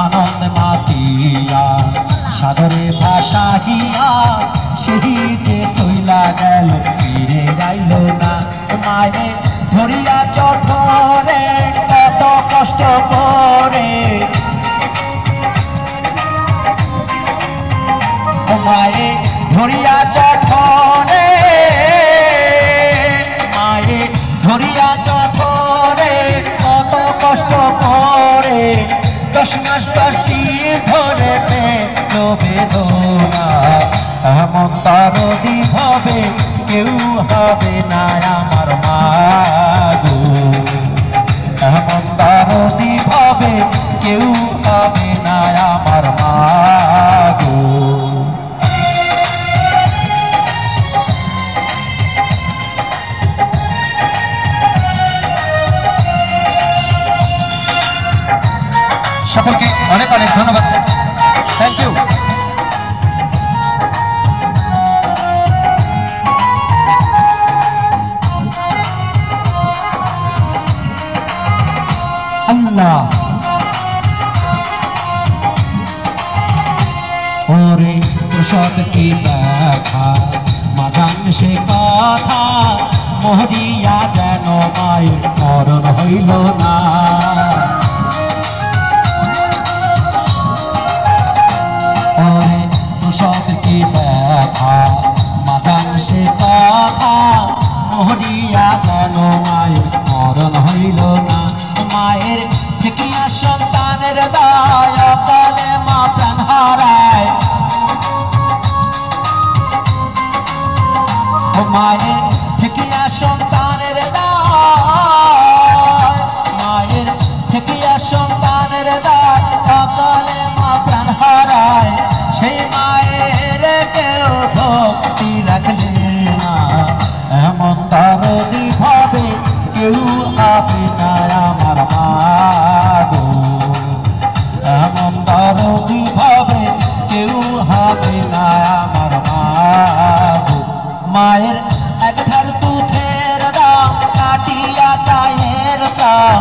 আনন্দ মাতিয়া সাদরে ভাসাহিয়া সেই যে চইলা গেল ফিরে যাইল না মায়ে ধরিয়া চঠরে কত কষ্ট করে মায়ে ধরিয়া চঠরে মায়ে ধরিয়া চঠরে কত কষ্ট করে 10 মাস 10 দিন ধরে পেল বেদনা এমন দরদি হবে কেউ হবে না আমার মা গো এমন দরদি হবে কেউ হবে না আমার মা গো সকলকে অনেক অনেক ধন্যবাদ থ্যাংক ইউ আল্লাহ ওরে প্রসাদ কি দেখা মাদান সে কথা মহরিয়া যেন মায়ের মরণ হইল না ওরে প্রসাদ কি দেখা মাদান সে কথা মহরিয়া যেন মায়ের মরণ হইল না মায়ের ঠিকিয়া সন্তানের দায় কালে মা প্রাণ হারায় মায়ের ঠিকিয়া সন্তানের দায় মায়ের ঠিকিয়া সন্তানের দায় কালে মা প্রাণ হারায় সেই মায়ের কেউ ভক্তি রাখলে না এমন দরদি ভাবে কেউ হবে না আমার মা গো এমন দরদি ভাবে কেউ হবে না আমার মা গো মায়ের এক ধার দুধের দাম কাটিয়া চায়ের চাম